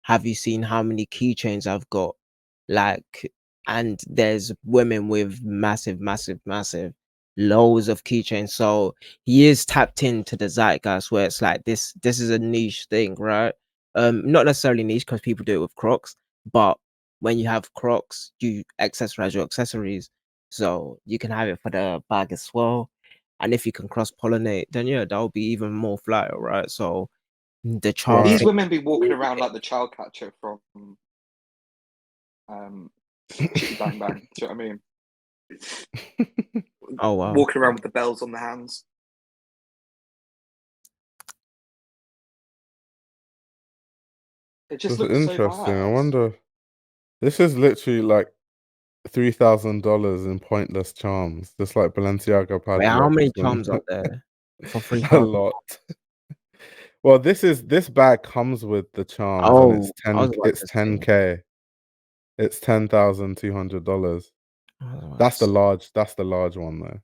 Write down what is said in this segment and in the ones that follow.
have you seen how many keychains I've got? Like, and there's women with massive, massive, massive loads of keychains. So he is tapped into the zeitgeist where it's like this is a niche thing, right? Not necessarily niche because people do it with Crocs, but when you have Crocs, you accessorize your accessories. So you can have it for the bag as well. And if you can cross pollinate, then yeah, that'll be even more flyer, right? So the charm These thing. women be walking around like the child catcher from Chitty Bang Bang. Do you know what I mean? Oh wow. Walking around with the bells on their hands. It just It's looks so interesting. I badass. wonder. This is literally like $3,000 in pointless charms. Just like Balenciaga Wait, how many padlocks and charms are there for a 3,000? lot. Well, this bag comes with the charms, and it's Oh, I was about it's to say. 10K. It's $10,200. I was about That's to the large one though.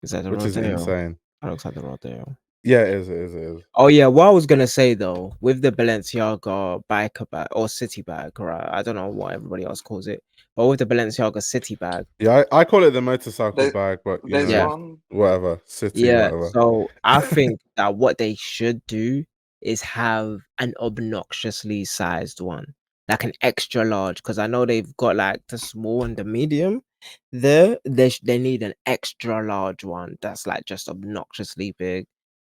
Is that the Which is Rodeo? insane. That looks like the Rodeo. Yeah, it is. Oh yeah, what I was gonna say though, with the Balenciaga biker bag or city bag, right? I don't know what everybody else calls it, but with the Balenciaga city bag, Yeah, I call it the motorcycle bag, but you There's know, one. whatever, city, yeah. whatever. So I think that what they should do is have an obnoxiously sized one, like an extra large, because I know they've got like the small and the medium. They need an extra large one that's like just obnoxiously big.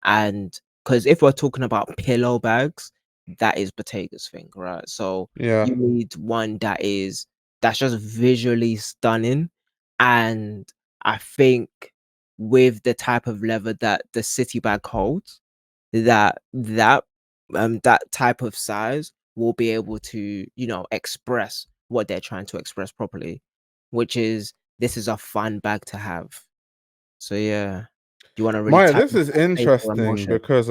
And because if we're talking about pillow bags, that is Bottega's thing, right? So Yeah, you need one that's just visually stunning. And I think with the type of leather that the city bag holds, that type of size will be able to, express what they're trying to express properly, which is this is a fun bag to have. So yeah, you want to really Maya, tap this into is that playful interesting emotion. because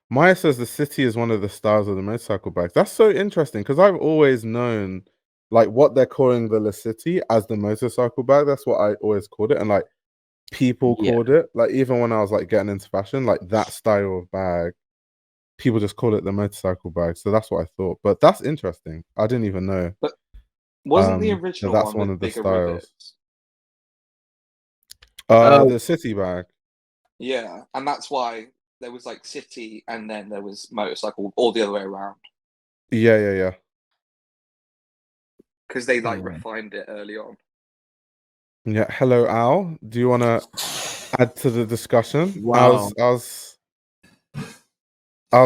Maya says the city is one of the styles of the motorcycle bags. That's so interesting because I've always known like what they're calling the La City as the motorcycle bag. That's what I always called it, and like people Yeah. called it, like even when I was like getting into fashion, like that style of bag, people just call it the motorcycle bag. So that's what I thought. But that's interesting. I didn't even know. But wasn't the that original that's one one with of the bigger styles. rivets? Oh, The city bag. Yeah, and that's why there was like city and then there was motorcycle, or the other way around, Yeah. because they like yeah. refined it early on. Yeah. Hello, Al. Do you want to add to the discussion? Wow. Al's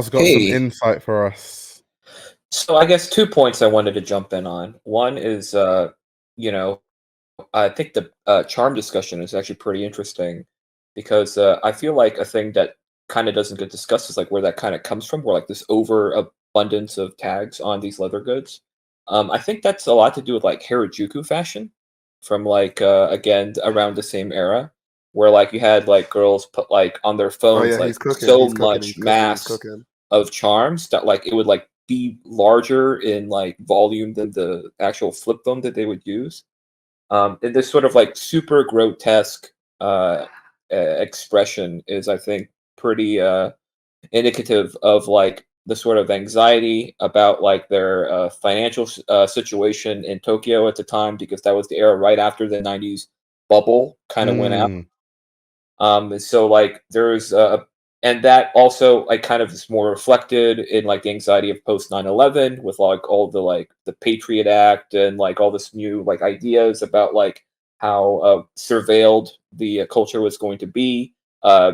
got some Hey. insight for us. So I guess 2 points I wanted to jump in on. One is, I think the charm discussion is actually pretty interesting because I feel like a thing that kind of doesn't get discussed is like where that kind of comes from, where like this overabundance of tags on these leather goods. I think that's a lot to do with like Harajuku fashion from like again around the same era, where like you had like girls put like on their phones yeah, like he's cooking, so he's cooking, much he's cooking, mass he's cooking. of charms that like it would like be larger in like volume than the actual flip phone that they would use. And this sort of like super grotesque expression is, I think, pretty indicative of like the sort of anxiety about like their financial situation in Tokyo at the time, because that was the era right after the 90s bubble kind of went out. And so like there's and that also like kind of is more reflected in like the anxiety of post 9/11 with like all the Patriot Act and like all this new like ideas about like how surveilled the culture was going to be.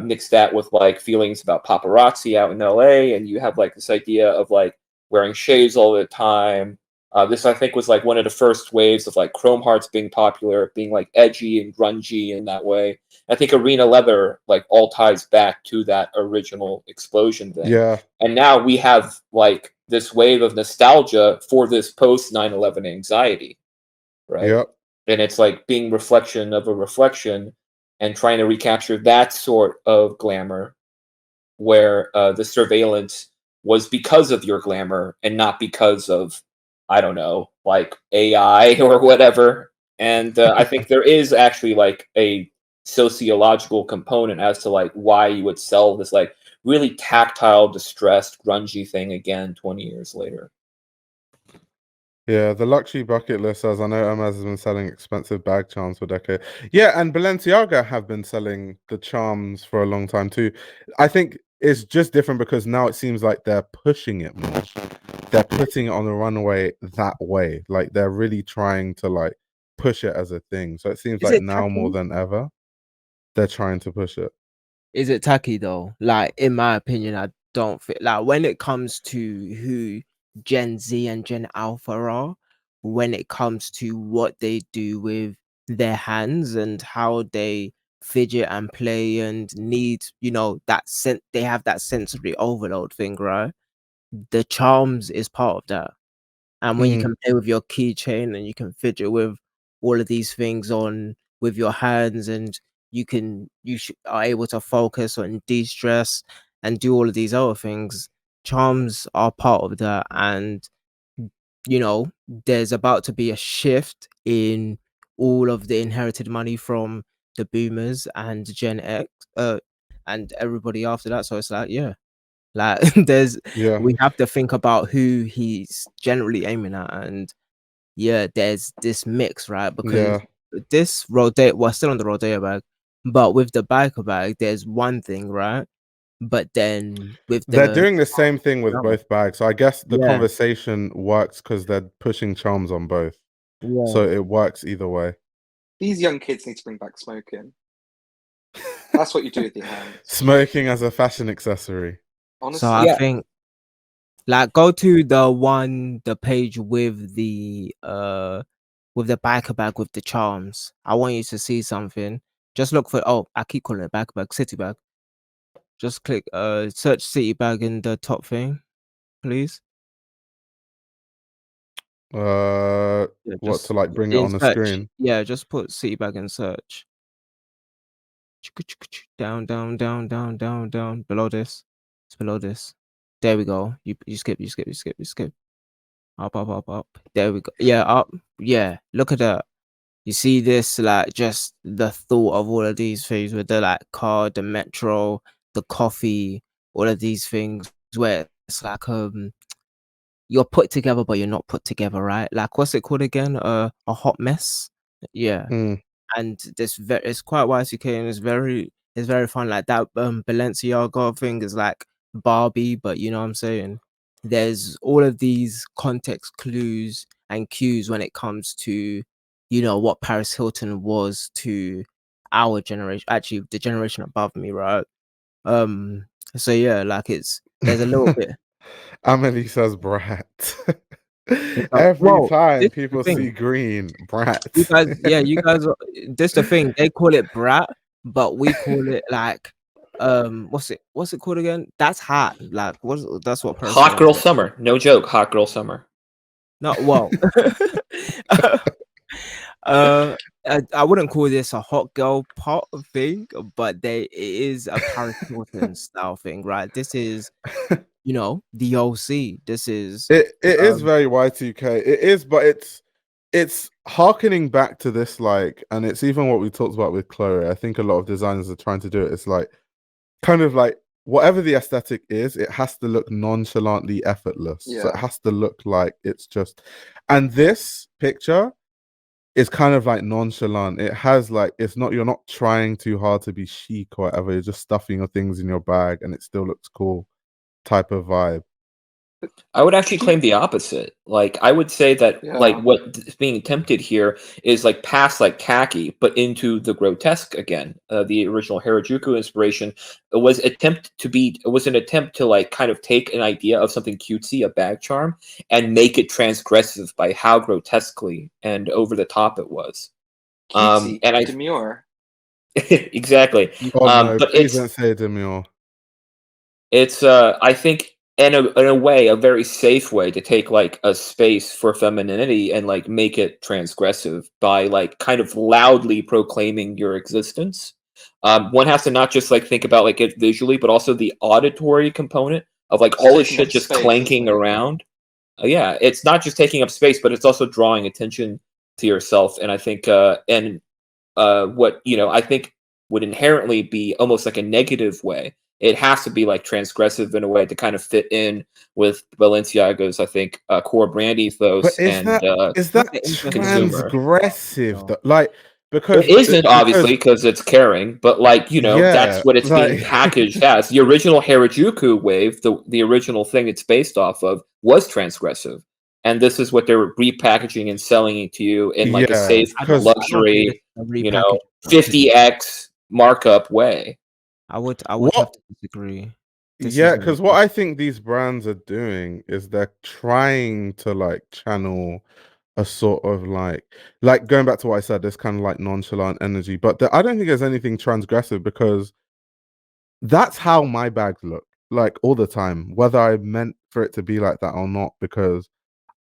Mix that with like feelings about paparazzi out in LA, and you have like this idea of like wearing shades all the time. This I think was like one of the first waves of like chrome hearts being popular, being like edgy and grungy in that way. I think arena leather like all ties back to that original explosion thing. Yeah. And now we have like this wave of nostalgia for this post 9/11 anxiety, right? Yep. And it's like being reflection of a reflection and trying to recapture that sort of glamour where the surveillance was because of your glamour and not because of, I don't know, like AI or whatever. And I think there is actually like a sociological component as to like why you would sell this like really tactile, distressed, grungy thing again 20 years later. Yeah, the luxury bucket list says, I know Hermes has been selling expensive bag charms for decades. Yeah, and Balenciaga have been selling the charms for a long time too. I think it's just different because now it seems like they're pushing it more. They're putting it on the runway that way. Like they're really trying to like push it as a thing. So it seems Is like it now more tacky? than ever, they're trying to push it. Is it tacky though? Like in my opinion, I don't feel like when it comes to who Gen Z and Gen Alpha are, when it comes to what they do with their hands and how they fidget and play and need, you know, they have that sensory overload thing, right? The charms is part of that. And when you Mm. can play with your keychain and you can fidget with all of these things on with your hands, and are able to focus and de-stress and do all of these other things, charms are part of that. And you know, there's about to be a shift in all of the inherited money from the boomers and Gen X, and everybody after that. So it's like, yeah, like Yeah. we have to think about who he's generally aiming at. And yeah, there's this mix, right? Because Yeah. this Rodeo, we're still on the Rodeo bag, but with the biker bag, there's one thing, right? But then with They're the doing the same thing with another. both bags. So I guess the Yeah, conversation works because they're pushing charms on both. yeah. So it works either way. These young kids need to bring back smoking. That's what you do with your hands. Smoking as a fashion accessory. Honestly, So I Yeah. think, like, go to the page with the biker bag with the charms. I want you to see something. Just look for, oh, I keep calling it biker bag, city bag. Just click search city bag in the top thing, please. Yeah, What, to just like bring it in on the search. screen? Yeah, just put city bag in search. Down, down, down, down, down, down. Below this. It's below this. There we go. You skip. Up, up, up, up. There we go. Yeah, up. Yeah, look at that. You see this, like, just the thought of all of these things with the like car, the metro, the coffee, all of these things where it's like you're put together but you're not put together, right? Like, what's it called again? A hot mess. Yeah. Mm. And it's quite Y2K, and it's very fun. Like that Balenciaga thing is like Barbie, but you know what I'm saying? There's all of these context clues and cues when it comes to, you know, what Paris Hilton was to our generation, actually the generation above me, right? So yeah, like there's a little bit. Amelie says brat. Every Well, time this is the people see thing. green, brat. You guys, yeah, you guys are, this the thing. They call it brat, but we call it like what's it called again? That's hot. Like that's what Hot girl personalization. summer. No joke. Hot girl summer. No, well. uh I wouldn't call this a hot girl pot thing, but it is a Paris Hilton style thing, right? This is, you know, the OC. This is It is very Y2K. It is, but it's harkening back to this, like, and it's even what we talked about with Chloe. I think a lot of designers are trying to do it. It's like kind of like whatever the aesthetic is, it has to look nonchalantly effortless. So it Yeah. has to look like it's just, and this picture is kind of like nonchalant. It has like, it's not, you're not trying too hard to be chic or whatever. You're just stuffing your things in your bag and it still looks cool type of vibe. I would actually claim the opposite. Like, I would say that, like, Yeah. what is being attempted here is, like, past, like, khaki, but into the grotesque again. The original Harajuku inspiration was an attempt to, like, kind of take an idea of something cutesy, a bag charm, and make it transgressive by how grotesquely and over the top it was. Cutesy, And I demure. exactly. Oh no, But please don't say demure. it's I think in a way a very safe way to take like a space for femininity and like make it transgressive by like kind of loudly proclaiming your existence. One has to not just like think about like it visually, but also the auditory component of like all this Taking up shit just space, clanking isn't it? around. Yeah, it's not just taking up space, but it's also drawing attention to yourself. And I think what I think would inherently be almost like a negative way it has to be like transgressive in a way to kind of fit in with Balenciaga's, I think, core brand But ethos is and that The interesting consumer. transgressive though. though? Like It isn't obviously because it's caring, but like that's yeah, what it's being like packaged as. The original Harajuku wave, the original thing it's based off of, was transgressive, and this is what they're repackaging and selling it to you in like a yeah, safe I don't because think it's luxury, a repackage, actually. 50x markup way. I would have what to disagree. This yeah, is because what I think these brands are doing is they're trying to like channel a sort of like going back to what I said, this kind of like nonchalant energy, but I don't think there's anything transgressive because that's how my bags look like all the time, whether I meant for it to be like that or not, because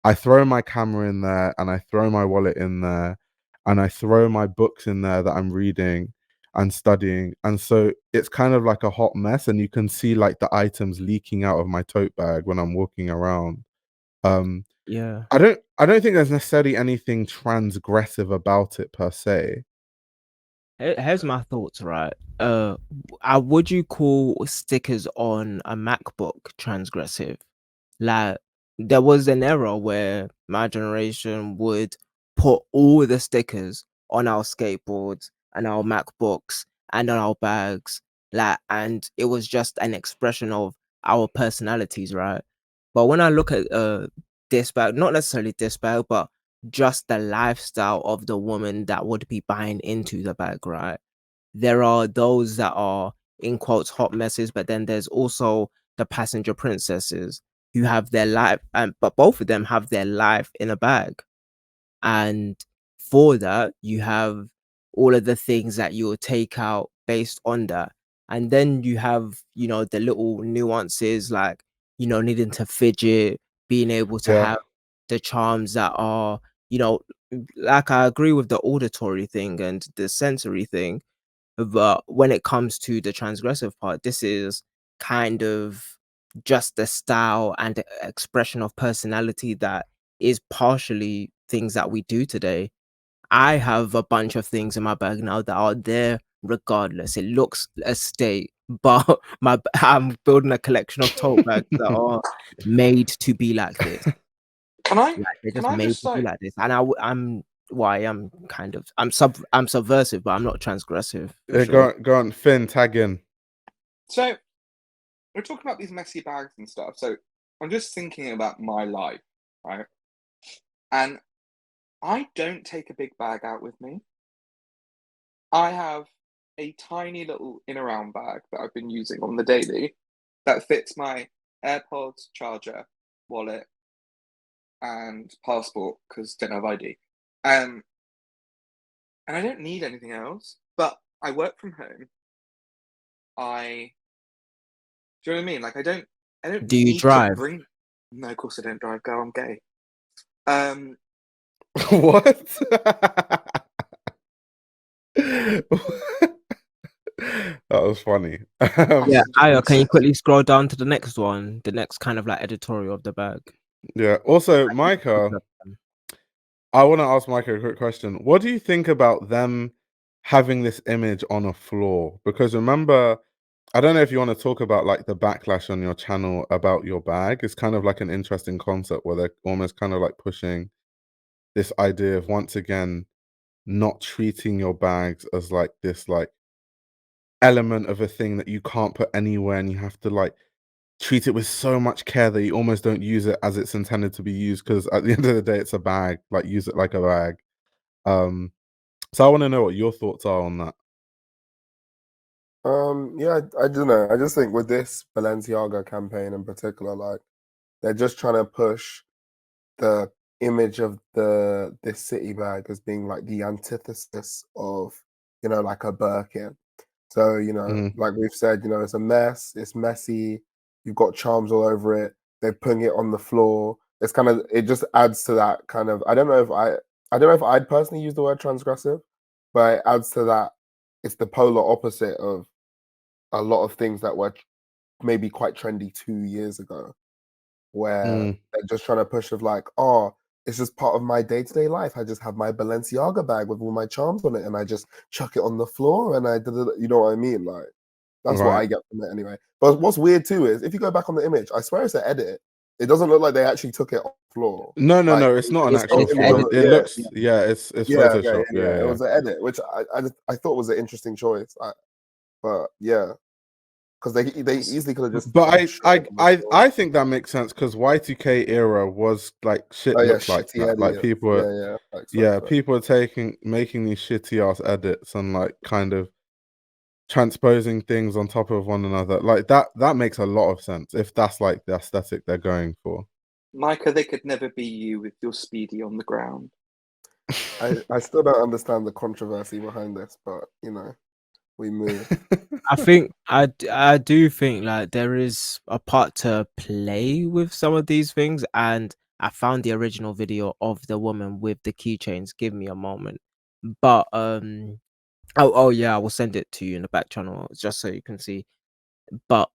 I throw my camera in there and I throw my wallet in there and I throw my books in there that I'm reading and studying. And so it's kind of like a hot mess and you can see like the items leaking out of my tote bag when I'm walking around. Um yeah. I don't think there's necessarily anything transgressive about it per se. Here's my thoughts, right? Would you call stickers on a MacBook transgressive? Like, there was an era where my generation would put all the stickers on our skateboards and our MacBooks and on our bags, like, and it was just an expression of our personalities, right? But when I look at this bag, not necessarily this bag, but just the lifestyle of the woman that would be buying into the bag, right? There are those that are in quotes hot messes, but then there's also the passenger princesses who have their life, and but both of them have their life in a bag. And for that, you have all of the things that you'll take out based on that. And then you have, the little nuances like, needing to fidget, being able to Yeah. have the charms that are, like I agree with the auditory thing and the sensory thing. But when it comes to the transgressive part, this is kind of just the style and the expression of personality that is partially things that we do today. I have a bunch of things in my bag now that are there regardless. It looks a state, but I'm building a collection of tote bags that are made to be like this. Can I Like, they're can just I made just to be like like this. And I'm why I'm kind of I'm subversive, but I'm not transgressive for sure. Go on, Finn, tag in. so we're talking about these messy bags and stuff. So I'm just thinking about my life, right? And I don't take a big bag out with me. I have a tiny little in around bag that I've been using on the daily that fits my AirPods, charger, wallet, and passport because don't have ID. And I don't need anything else. But I work from home. Do you know what I mean? Like I don't Do you need to drive? bring. No, of course I don't drive. Girl, I'm gay. Um, What? That was funny. Yeah, Aya, can you obsessed. quickly scroll down to the next one? The next kind of like editorial of the bag. Yeah. Also, Micah, I want to ask Micah a quick question. What do you think about them having this image on a floor? Because remember, I don't know if you want to talk about like the backlash on your channel about your bag. It's kind of like an interesting concept where they're almost kind of like pushing this idea of once again not treating your bags as like this like element of a thing that you can't put anywhere and you have to like treat it with so much care that you almost don't use it as it's intended to be used because at the end of the day it's a bag, like use it like a bag. So I want to know what your thoughts are on that. Yeah, I don't know. I just think with this Balenciaga campaign in particular, like they're just trying to push the image of this city bag as being like the antithesis of, like a Birkin. So, like we've said, it's a mess, it's messy, you've got charms all over it, they're putting it on the floor. It's kind of it just adds to that kind of I don't know if I'd personally use the word transgressive, but it adds to that. It's the polar opposite of a lot of things that were maybe quite trendy 2 years ago, where they're just trying to push of like, oh, it's just part of my day-to-day life. I just have my Balenciaga bag with all my charms on it and I just chuck it on the floor and I did it, you know what I mean? Like That's what I get from it anyway. But what's weird too is if you go back on the image, I swear it's an edit. It doesn't look like they actually took it off the floor. No, Like, it's not an it's actual edited. floor. It looks, it's Photoshop. It was an edit, which I thought was an interesting choice. But yeah, because they easily could have just. But I think that makes sense because Y2K era was like shit looks like that. Like people, people are making these shitty ass edits and like kind of transposing things on top of one another. Like that makes a lot of sense if that's like the aesthetic they're going for. Micah, they could never be you with your speedy on the ground. I still don't understand the controversy behind this, but you know, we move. I think I do think like there is a part to play with some of these things, and I found the original video of the woman with the keychains. Give me a moment, but oh yeah, I will send it to you in the back channel just so you can see. But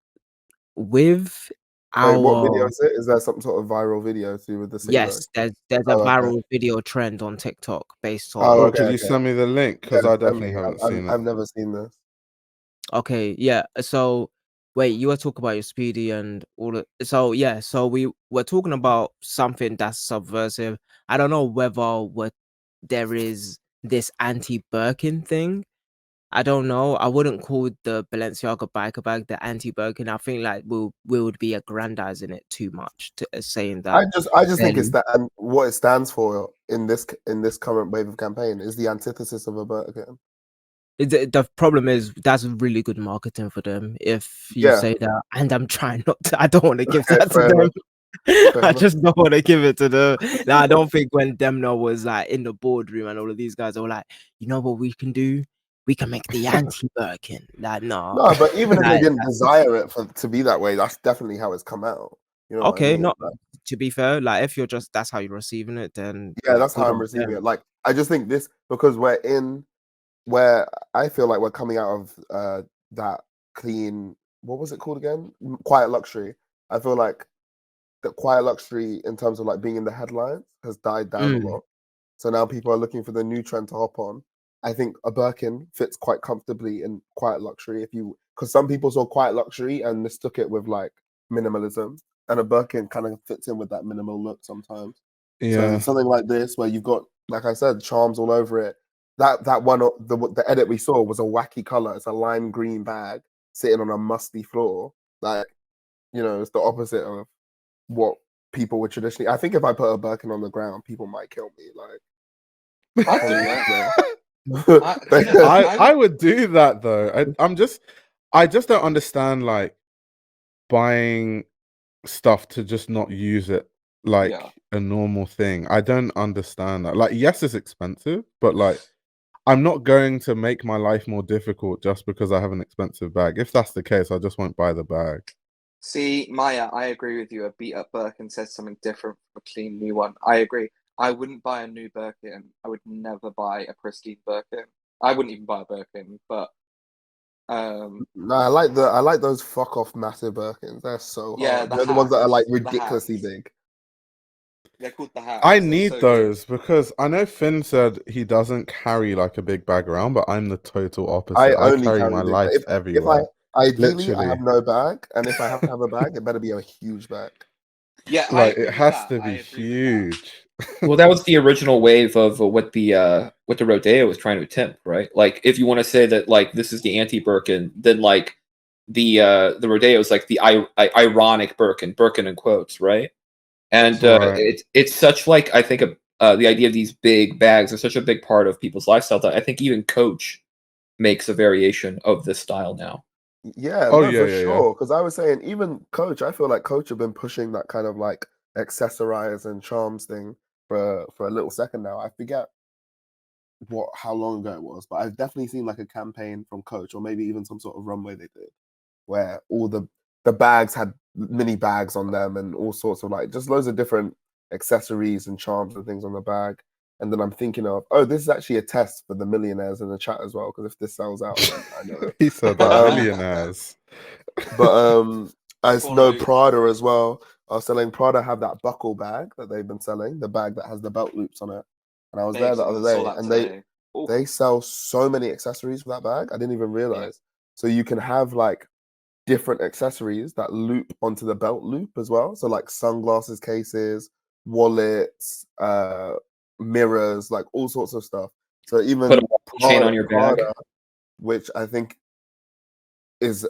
with Wait, what video our is it? Is there some sort of viral video to do with the city bag? yes, there's a viral video trend on TikTok based on. Oh, could you send me the link? Because I definitely haven't seen it. I've never seen this. Okay, yeah. So wait, you were talking about your speedy and all of so yeah, so we were talking about something that's subversive. I don't know whether there is this anti-Birkin thing. I don't know. I wouldn't call the Balenciaga biker bag the anti-Birkin. I think like we would be aggrandizing it too much to saying that. I just think it's that, and what it stands for in this current wave of campaign is the antithesis of a Birkin. The problem is that's really good marketing for them if you say that, and I'm trying not to. I don't want to give that to them. I just don't want to give it to them. Now, I don't think when Demno was like in the boardroom and all of these guys were like, you know what we can do? We can make the anti-Birkin. Like, no, but even if they didn't desire it to be that way, that's definitely how it's come out. You know okay, what I mean? not to be fair, like if you're just that's how you're receiving it, then yeah, that's how I'm receiving it. Like, I just think this because we're in where I feel like we're coming out of that clean. What was it called again? Quiet luxury. I feel like the quiet luxury in terms of like being in the headlines has died down a lot. So now people are looking for the new trend to hop on. I think a Birkin fits quite comfortably in quiet luxury because some people saw quiet luxury and mistook it with like minimalism, and a Birkin kind of fits in with that minimal look sometimes. So something like this where you've got, like I said, charms all over it. That one, the edit we saw was a wacky color. It's a lime green bag sitting on a musty floor. Like, you know, it's the opposite of what people would traditionally. I think if I put a Birkin on the ground, people might kill me. Like, I would do that though. I just don't understand like buying stuff to just not use it like a normal thing. I don't understand that. Like, yes, it's expensive, but like I'm not going to make my life more difficult just because I have an expensive bag. If that's the case, I just won't buy the bag. See, Maya, I agree with you. A beat up Birkin says something different from a clean new one. I agree. I wouldn't buy a new Birkin. I would never buy a pristine Birkin. I wouldn't even buy a Birkin, but no, I like those fuck off massive Birkins. They're so hard. They're the ones that are like ridiculously big. They're called the hats. I need those because I know Finn said he doesn't carry like a big bag around, but I'm the total opposite. I only carry my life everywhere. Ideally, I have no bag, and if I have to have a bag, it better be a huge bag. Yeah, like it has to be huge. Well, that was the original wave of what the Rodeo was trying to attempt, right? Like, if you want to say that like this is the anti-Birkin, then like the Rodeo is like the ironic Birkin in quotes, right? And it's such like I think the idea of these big bags is such a big part of people's lifestyle that I think even Coach makes a variation of this style now. Yeah, for sure. Because I was saying, even Coach, I feel like Coach have been pushing that kind of like accessorize and charms thing for a little second now. I forget how long ago it was, but I've definitely seen like a campaign from Coach, or maybe even some sort of runway they did, where all the bags had mini bags on them and all sorts of like just loads of different accessories and charms and things on the bag. And then I'm thinking of, this is actually a test for the millionaires in the chat as well, because if this sells out, then I know. He said that millionaires. But I know Prada as well. I was selling Prada have that buckle bag that they've been selling, the bag that has the belt loops on it. And I was there the other day, and they sell so many accessories for that bag. I didn't even realize. So you can have like different accessories that loop onto the belt loop as well. So like sunglasses cases, wallets, mirrors, like all sorts of stuff. So Put even a chain on your bag. Prada, which I think is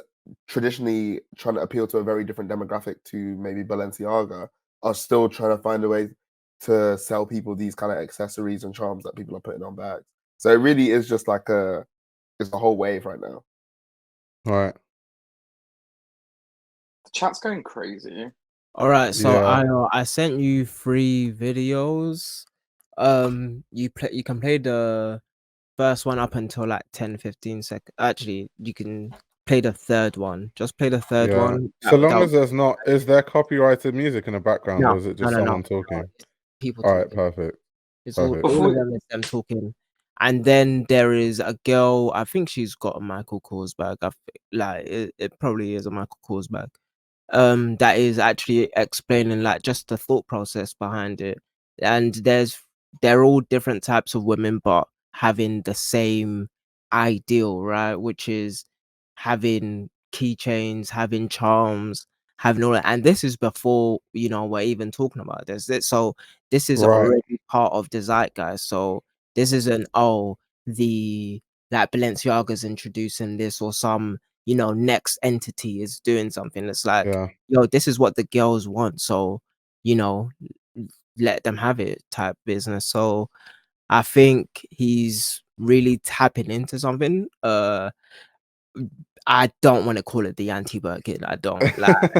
traditionally trying to appeal to a very different demographic to maybe Balenciaga, are still trying to find a way to sell people these kind of accessories and charms that people are putting on bags. So it really is just like it's a whole wave right now. Right. The chat's going crazy. All right, so Yeah. I sent you 3 videos. You can play the first one up until like 10-15 seconds. Actually, you can play the third one. Just play the third Yeah. one. So long as there's not, is there copyrighted music in the background, or No, is it no, just no, no. someone talking? It's people All right, talking. perfect. It's Perfect. all of them is them talking. And then there is a girl, I think she's got a Michael Kors bag. Like it probably is a Michael Kors bag. That is actually explaining like just the thought process behind it. And they're all different types of women, but having the same ideal, right? Which is having keychains, having charms, having all that. And this is before, we're even talking about this. So this is Right. already part of the zeitgeist. So this isn't, the like Balenciaga's introducing this, or some, next entity is doing something. It's like, Yeah. this is what the girls want. So, let them have it type business. So I think he's really tapping into something. I don't want to call it the anti-Birkin. I don't like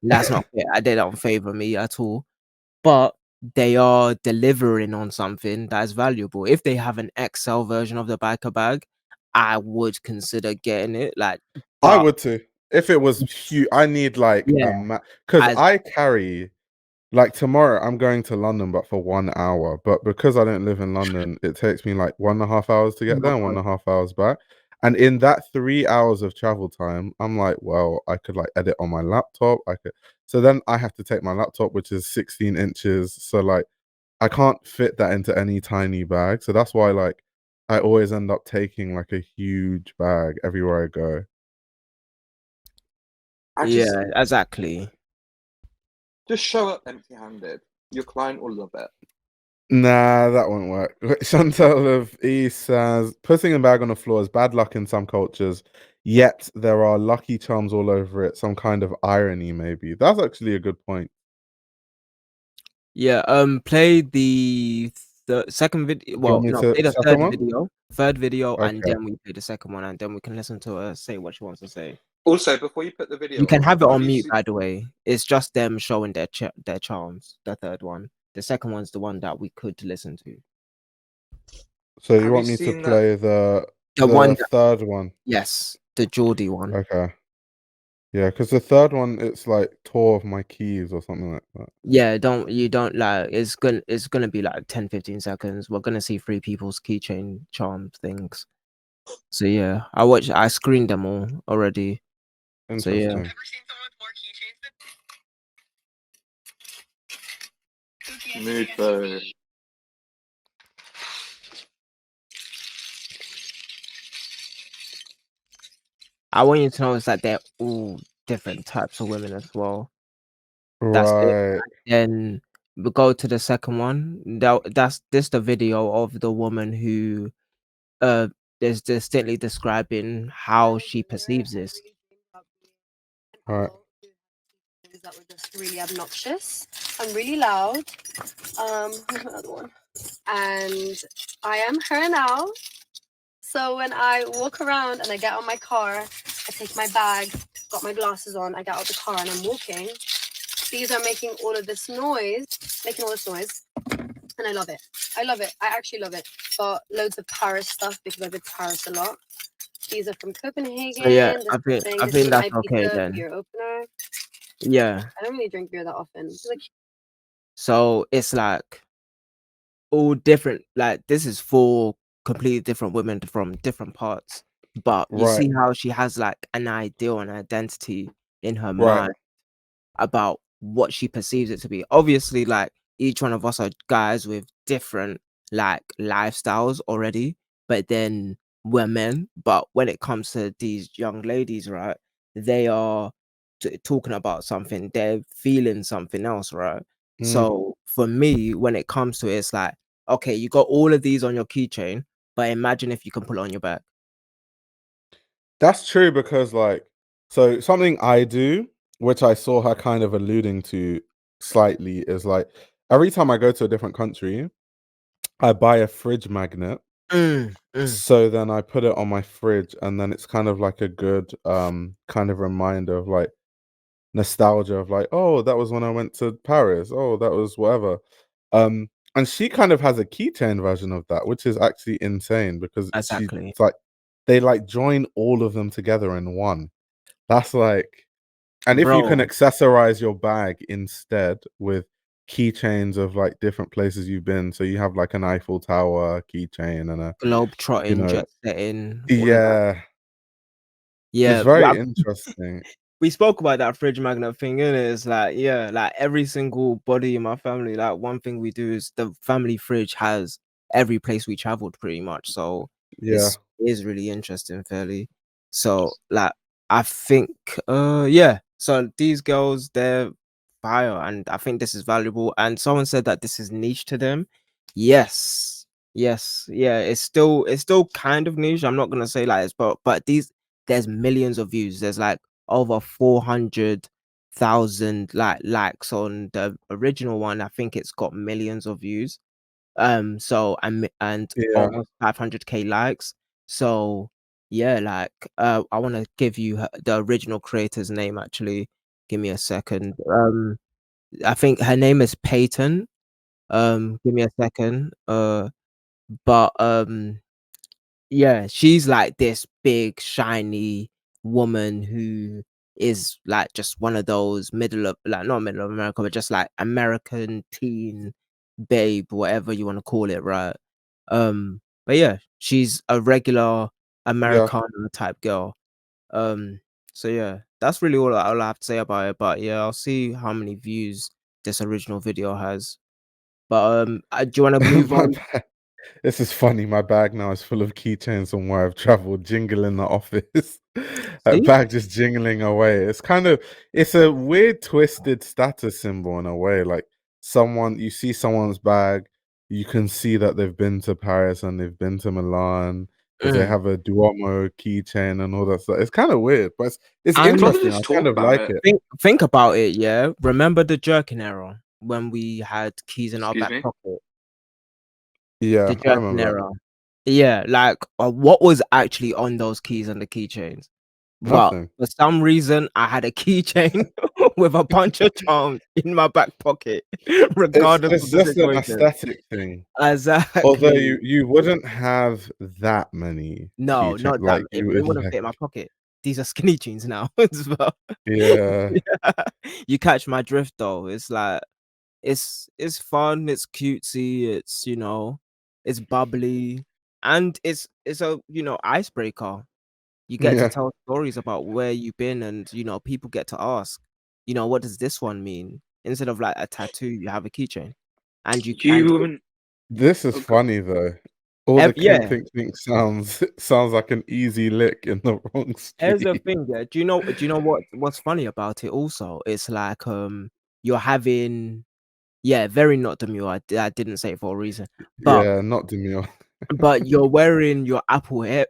that's not fair. They don't favor me at all. But they are delivering on something that's valuable. If they have an XL version of the biker bag, I would consider getting it. Like, I but would too. If it was huge, I need like yeah, because as I carry, like tomorrow I'm going to London, but for 1 hour. But because I don't live in London, it takes me like 1.5 hours to get there and 1.5 hours back. And in that 3 hours of travel time, I'm like, well, I could like edit on my laptop. So then I have to take my laptop, which is 16 inches. So like I can't fit that into any tiny bag. So that's why like I always end up taking like a huge bag everywhere I go. yeah, exactly. Just show up empty-handed. Your client will love it. Nah, that won't work. Chantal of East says, putting a bag on the floor is bad luck in some cultures, yet there are lucky charms all over it. Some kind of irony, maybe. That's actually a good point. Yeah, play the second video. Do you Well, want me no, to play the second third video, and Okay. then we play the second one, and then we can listen to her say what she wants to say. Also, before you put the video You can on, have it on you mute, seen- by the way. It's just them showing their charms. The third one, the second one's the one that we could listen to. So you Have want you me to seen that- play the one third one? Yes, the Geordie one. Okay. Yeah, because the third one, it's like tour of my keys or something like that. Yeah, you don't like it's gonna be like 10-15 seconds. We're gonna see 3 people's keychain charm things. So yeah, I screened them all already. So yeah. Interesting. Ever seen someone with more keychains than Mood though. I want you to know is that they're all different types of women as well. That's it. Right. Then we go to the second one. That's this the video of the woman who is distinctly describing how she perceives this. Right. that were just really obnoxious and really loud. Where's my other one? And I am her now. So when I walk around and I get on my car, I take my bag, got my glasses on, I get out the car and I'm walking. These are making all this noise, and I love it. I love it. I actually love it. Got loads of Paris stuff because I've been to Paris a lot. These are from Copenhagen. So yeah, This I is think that's my okay pizza then. beer opener. Yeah. I don't really drink beer that often. It's like, So it's like all different. Like this is 4 completely different women from different parts. But you Right. see how she has like an ideal and identity in her Right. mind about what she perceives it to be. Obviously, like each one of us are guys with different like lifestyles already, but then we're men, but when it comes to these young ladies, right, they are talking about something, they're feeling something else, right? Mm. So for me, when it comes to it, it's like, okay, you got all of these on your keychain, but imagine if you can put it on your back. That's true because, like, so something I do, which I saw her kind of alluding to slightly, is like every time I go to a different country, I buy a fridge magnet. Mm, mm, So then I put it on my fridge, and then it's kind of like a good kind of reminder of like nostalgia of like, oh, that was when I went to Paris. Oh, that was whatever. And she kind of has a keychain version of that, which is actually insane because she's exactly. like they like join all of them together in one. That's like, and if you can Bro, accessorize your bag instead with keychains of like different places you've been, so you have like an Eiffel Tower keychain and a, globe you trotting, know, jet setting, all of that. yeah, it's Yeah, very interesting. we spoke about that fridge magnet thing, and it's like, yeah, like every single body in my family, like one thing we do is the family fridge has every place we traveled pretty much. So Yeah, it is really interesting, fairly. So like I think yeah, so these girls, they're fire, and I think this is valuable. And someone said that this is niche to them. Yes, yes, yeah, it's still kind of niche. I'm not gonna say like it's, but these, there's millions of views. There's like over 400,000 likes on the original one. I think it's got millions of views. So and yeah. almost 500k likes. So yeah, like I want to give you the original creator's name actually. Give me a second. I think her name is Peyton. Give me a second. But yeah, she's like this big, shiny woman who is like just one of those middle of, like, not middle of America, but just like American teen babe, whatever you want to call it, right? But yeah, she's a regular Yeah. Americana type girl. Um, so yeah, that's really all I have to say about it. But yeah, I'll see how many views this original video has. But do you want to move My on? bag. This is funny. My bag now is full of keychains from where I've traveled, jingle in the office. That See? bag just jingling away. It's a weird, twisted status symbol in a way. Like you see someone's bag, you can see that they've been to Paris and they've been to Milan because they Mm. have a Duomo keychain and all that stuff. It's kind of weird, but it's And I'd rather interesting. I just kind talk of about like it. it. think about it, yeah. Remember the jerking era when we had keys in our Excuse back me? pocket? The Yeah, I jerking remember that. era. Yeah, like what was actually on those keys and the keychains? But Nothing. for some reason, I had a keychain with a bunch of charms in my back pocket, regardless It's of the just an situation. aesthetic thing. Although Exactly. you wouldn't have that many No, keychain, not that. like It you would wouldn't like, fit in my pocket. These are skinny jeans now as well. yeah, Yeah. You catch my drift though. It's like it's fun, it's cutesy, it's, it's bubbly, and it's a, icebreaker. You get to yeah, tell stories about where you've been, and people get to ask, what does this one mean? Instead of like a tattoo, you have a keychain. And you and You wouldn't. this is Oh, God. funny though. All the clink yeah, clink clink sounds like an easy lick in the wrong here's the street. thing, yeah. Do you know what's funny about it also? It's like you're having, yeah, very not demure. I didn't say it for a reason. But Yeah, not demure. you're wearing your AirPod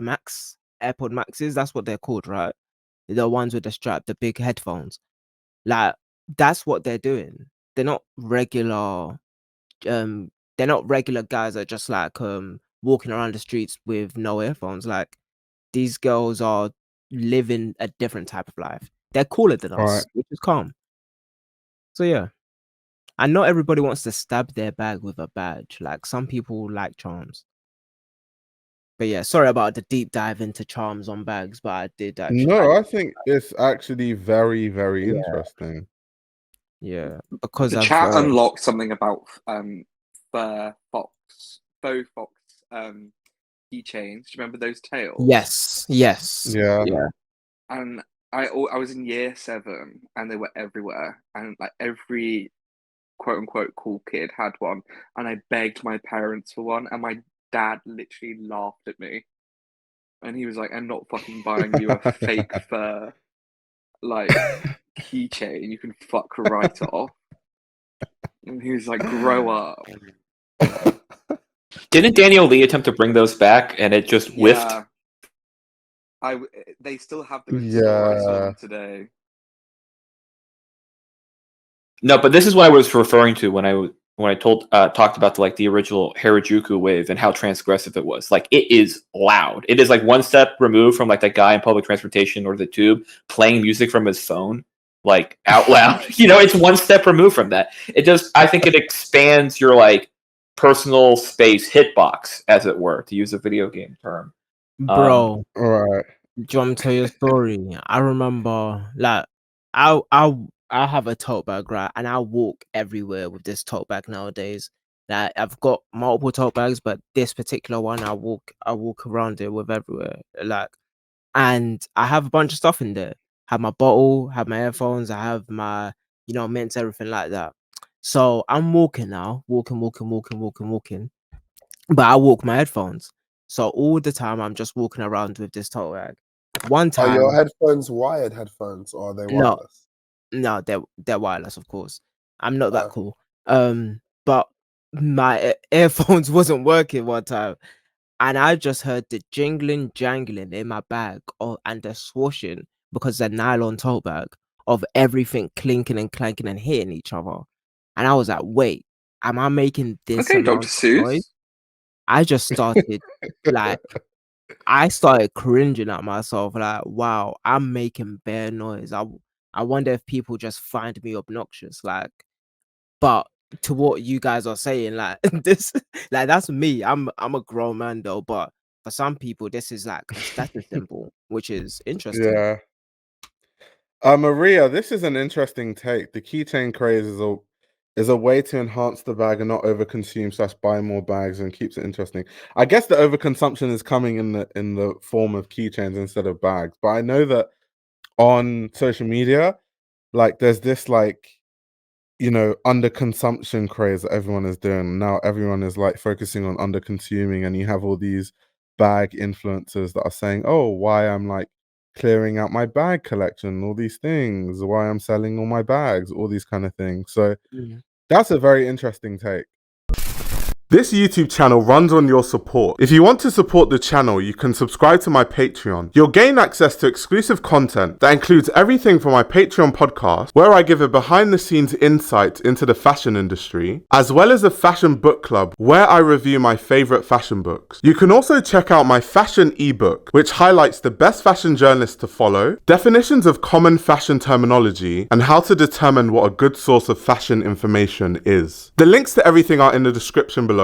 Max, AirPod Maxes, that's what they're called, right? The ones with the strap, the big headphones. Like, that's what they're doing. They're not regular, um, they're not regular guys that are just like walking around the streets with no earphones. Like, these girls are living a different type of life. They're cooler than Right. us, which is calm. So yeah. And not everybody wants to stab their bag with a badge. Like, some people like charms. But yeah, sorry about the deep dive into charms on bags, but I did actually. No, I think it's actually very, very Yeah, interesting. yeah, because The I've chat unlocked something about faux fox keychains. Do you remember those tails? yes, Yeah. yeah. And I was in year 7, and they were everywhere, and like every quote unquote cool kid had one, and I begged my parents for one, and my dad literally laughed at me. And he was like, I'm not fucking buying you a fake fur, like, keychain. You can fuck right off. And he was like, grow up. Didn't Daniel Lee attempt to bring those back and it just whiffed? Yeah. They still have them in store. I saw them today. No, but this is what I was referring to when I talked about the original Harajuku wave and how transgressive it was. Like, it is loud. It is like one step removed from like that guy in public transportation or the tube playing music from his phone, like out loud. It's one step removed from that. I think it expands your like personal space hitbox, as it were, to use a video game term. Bro, All right. do you want me to tell you a story? I remember, like, I have a tote bag, right? And I walk everywhere with this tote bag nowadays. Like, I've got multiple tote bags, but this particular one, I walk around it with everywhere. Like, and I have a bunch of stuff in there. Have my bottle, have my earphones, I have my, mints, everything like that. So I'm walking now, walking. But I walk my headphones. So all the time I'm just walking around with this tote bag. One Are time, your headphones wired headphones or are they No. wireless? no, they're wireless, of course. I'm not that Oh. cool. But my earphones wasn't working one time, and I just heard the jangling in my bag, and the swooshing, because the nylon tote bag, of everything clinking and clanking and hitting each other. And I was like, wait, am I making this Okay, amount Dr. of noise? Seuss. I just started like I started cringing at myself, like, wow, I'm making bare noise. I wonder if people just find me obnoxious, like. But to what you guys are saying, like, this, like, that's me. I'm a grown man though, but for some people, this is like a status symbol, which is interesting. Yeah. Maria, this is an interesting take. The keychain craze is a way to enhance the bag and not overconsume / buy more bags, and keeps it interesting. I guess the overconsumption is coming in the form of keychains instead of bags. But I know that on social media, like, there's this like, underconsumption craze that everyone is doing. Now everyone is like focusing on underconsuming, and you have all these bag influencers that are saying, oh, why I'm like clearing out my bag collection, all these things, why I'm selling all my bags, all these kind of things. So that's a very interesting take. This YouTube channel runs on your support. If you want to support the channel, you can subscribe to my Patreon. You'll gain access to exclusive content that includes everything from my Patreon podcast, where I give a behind-the-scenes insight into the fashion industry, as well as a fashion book club, where I review my favorite fashion books. You can also check out my fashion ebook, which highlights the best fashion journalists to follow, definitions of common fashion terminology, and how to determine what a good source of fashion information is. The links to everything are in the description below.